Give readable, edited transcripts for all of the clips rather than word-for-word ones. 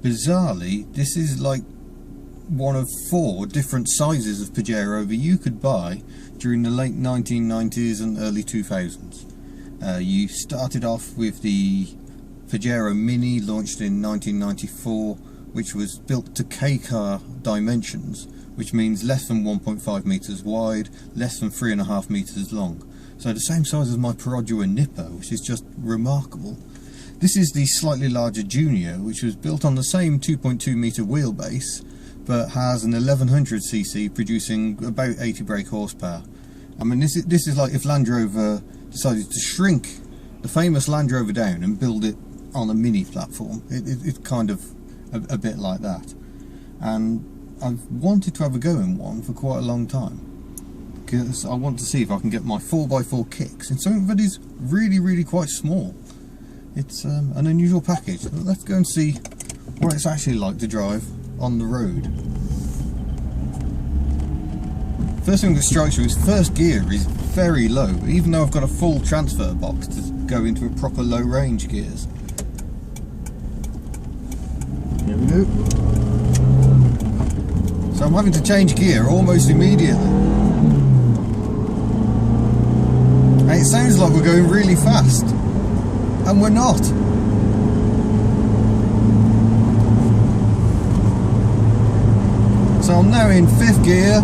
bizarrely, this is like one of 4 different sizes of Pajero that you could buy during the late 1990s and early 2000s. You started off with the Pajero Mini, launched in 1994, which was built to K-car dimensions, which means less than 1.5 metres wide, less than 3.5 metres long. So the same size as my Perodua Nippo, which is just remarkable. This is the slightly larger Junior, which was built on the same 2.2 metre wheelbase, but has an 1100cc producing about 80 brake horsepower. I mean, this is like if Land Rover decided to shrink the famous Land Rover down and build it on a mini platform. It's kind of a bit like that. And I've wanted to have a go in one for quite a long time, because I want to see if I can get my 4x4 kicks in something that is really quite small. It's an unusual package. Let's go and see what it's actually like to drive on the road. First thing that strikes you is first gear is very low, even though I've got a full transfer box to go into a proper low range gears. Here we go. So I'm having to change gear almost immediately. And it sounds like we're going really fast, and we're not. So I'm now in 5th gear.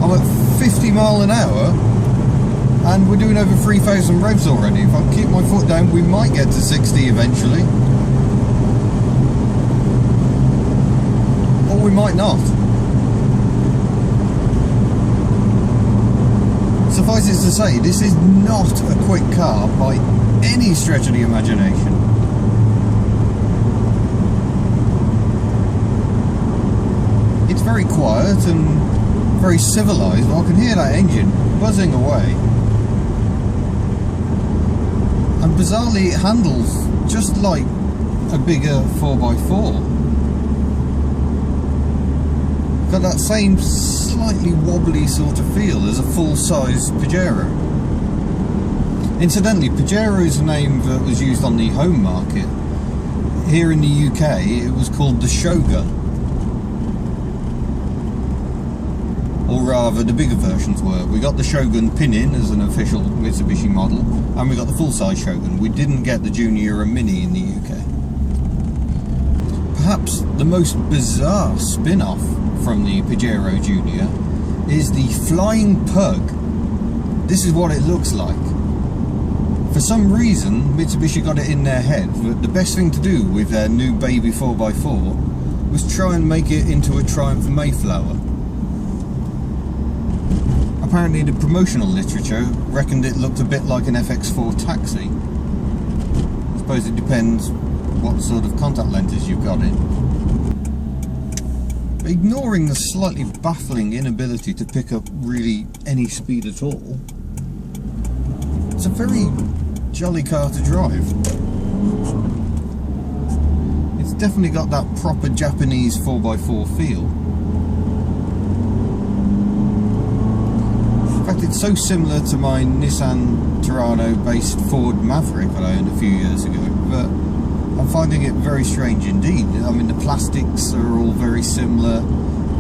I'm at 50 mile an hour, and we're doing over 3,000 revs already. If I keep my foot down, we might get to 60 eventually, or we might not. Suffice it to say, this is not a quick car by any stretch of the imagination. It's very quiet and very civilised, but I can hear that engine buzzing away. And bizarrely, it handles just like a bigger 4x4. Got that same slightly wobbly sort of feel as a full-size Pajero. Incidentally, Pajero is a name that was used on the home market. Here in the UK, it was called the Shogun. Or rather, the bigger versions were. We got the Shogun Pin-In as an official Mitsubishi model, and we got the full-size Shogun. We didn't get the Junior and Mini in the UK. Perhaps the most bizarre spin-off from the Pajero Junior is the Flying Pug. This is what it looks like. For some reason, Mitsubishi got it in their head that the best thing to do with their new baby 4x4 was try and make it into a Triumph Mayflower. Apparently the promotional literature reckoned it looked a bit like an FX4 taxi. I suppose it depends what sort of contact lenses you've got in. Ignoring the slightly baffling inability to pick up really any speed at all, it's a very jolly car to drive. It's definitely got that proper Japanese 4x4 feel. In fact, it's so similar to my Nissan Terrano based Ford Maverick that I owned a few years ago, but I'm finding it very strange indeed. I mean, the plastics are all very similar,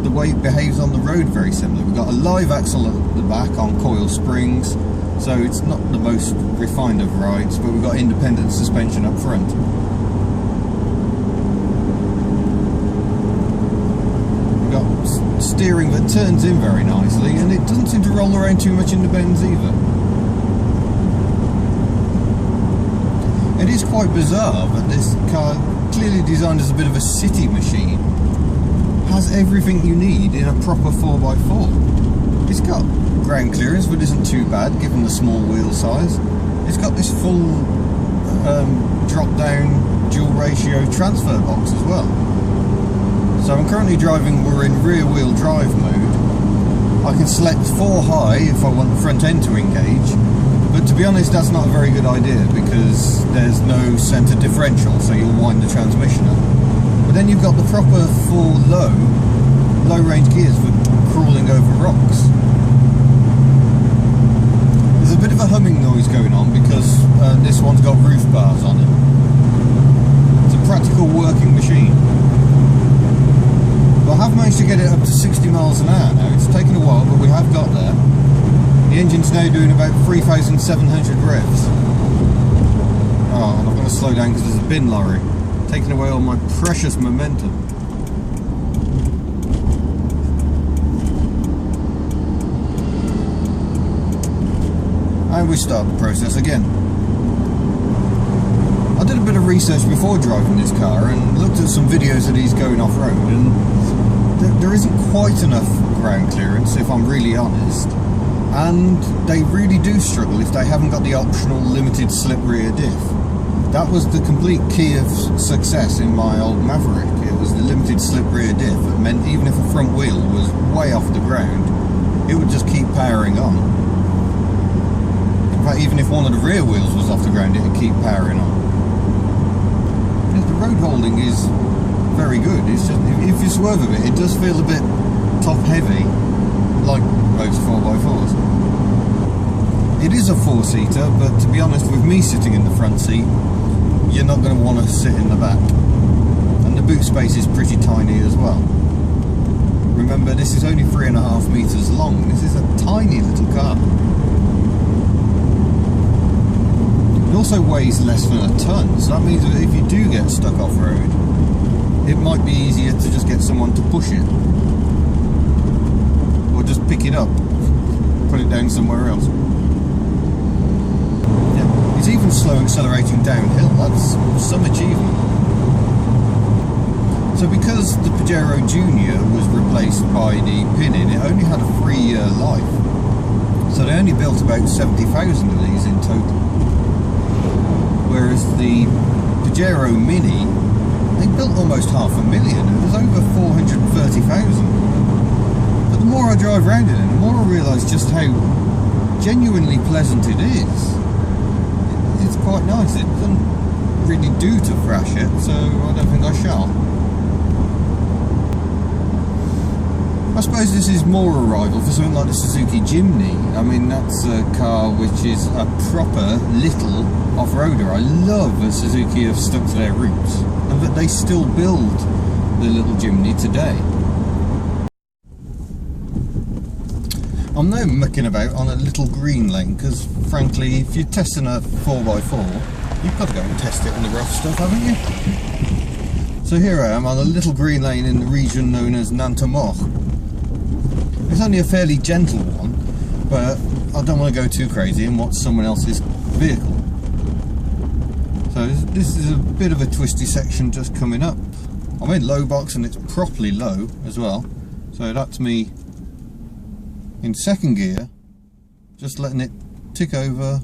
the way it behaves on the road very similar. We've got a live axle at the back on coil springs, so it's not the most refined of rides, but we've got independent suspension up front. We've got steering that turns in very nicely, and it doesn't seem to roll around too much in the bends either. It is quite bizarre that this car, clearly designed as a bit of a city machine, has everything you need in a proper 4x4. It's got ground clearance, but isn't too bad given the small wheel size. It's got this full drop-down dual ratio transfer box as well. So I'm currently driving, we're in rear-wheel drive mode. I can select 4 high if I want the front end to engage. But to be honest, that's not a very good idea because there's no centre differential, so you'll wind the transmission up. But then you've got the proper 4 low range gears for crawling over rocks. There's a bit of a humming noise going on because this one's got roof bars on it. It's a practical working machine. But I have managed to get it up to 60 miles an hour now. It's taken a while, but we have got there. The engine's now doing about 3,700 revs. Oh, and I've got to slow down because there's a bin lorry taking away all my precious momentum. And we start the process again. I did a bit of research before driving this car and looked at some videos that he's going off-road, and there isn't quite enough ground clearance, if I'm really honest, and they really do struggle if they haven't got the optional limited slip rear diff. That was the complete key of success in my old Maverick. It was the limited slip rear diff. It meant even if a front wheel was way off the ground, it would just keep powering on. In fact, even if one of the rear wheels was off the ground, it would keep powering on. The road holding is very good. It's just, if you swerve a bit, it does feel a bit top heavy, like most 4x4s. It is a 4-seater, but to be honest, with me sitting in the front seat, you're not going to want to sit in the back. And the boot space is pretty tiny as well. Remember, this is only 3.5 meters long. This is a tiny little car. It also weighs less than a ton, so that means that if you do get stuck off-road, it might be easier to just get someone to push it. Or just pick it up, put it down somewhere else. Yeah, it's even slow accelerating downhill. That's some achievement. So because the Pajero Junior was replaced by the Pinin, it only had a 3-year life. So they only built about 70,000 of these in total. Whereas the Pajero Mini, they built almost 500,000. It was over 430,000. But the more I drive around in it, the more I realise just how genuinely pleasant it is. It's quite nice. It doesn't really do to thrash it, so I don't think I shall. I suppose this is more a rival for something like the Suzuki Jimny. I mean, that's a car which is a proper little off-roader. I love that Suzuki have stuck to their roots and that they still build the little Jimny today. I'm now mucking about on a little green lane because, frankly, if you're testing a 4x4, you've got to go and test it on the rough stuff, haven't you? So here I am on a little green lane in the region known as Nantes-Mort. It's only a fairly gentle one, but I don't want to go too crazy and watch someone else's vehicle. So this is a bit of a twisty section just coming up. I'm in low box and it's properly low as well. So that's me in second gear, just letting it tick over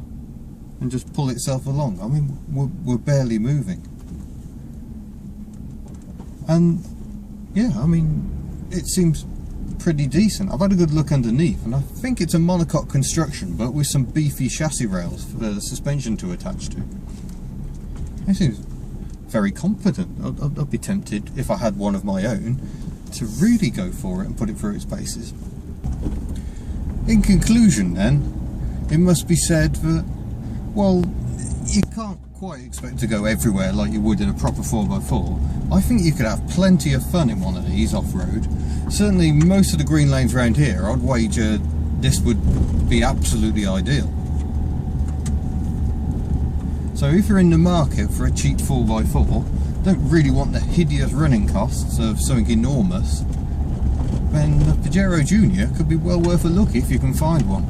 and just pull itself along. I mean, we're barely moving. And yeah, I mean, it seems pretty decent. I've had a good look underneath and I think it's a monocoque construction, but with some beefy chassis rails for the suspension to attach to. It seems very competent. I'd be tempted, if I had one of my own, to really go for it and put it through its paces. In conclusion then, it must be said that, well, you can't quite expect to go everywhere like you would in a proper 4x4. I think you could have plenty of fun in one of these off-road. Certainly most of the green lanes around here, I'd wager this would be absolutely ideal. So if you're in the market for a cheap 4x4, don't really want the hideous running costs of something enormous, then the Pajero Junior could be well worth a look if you can find one.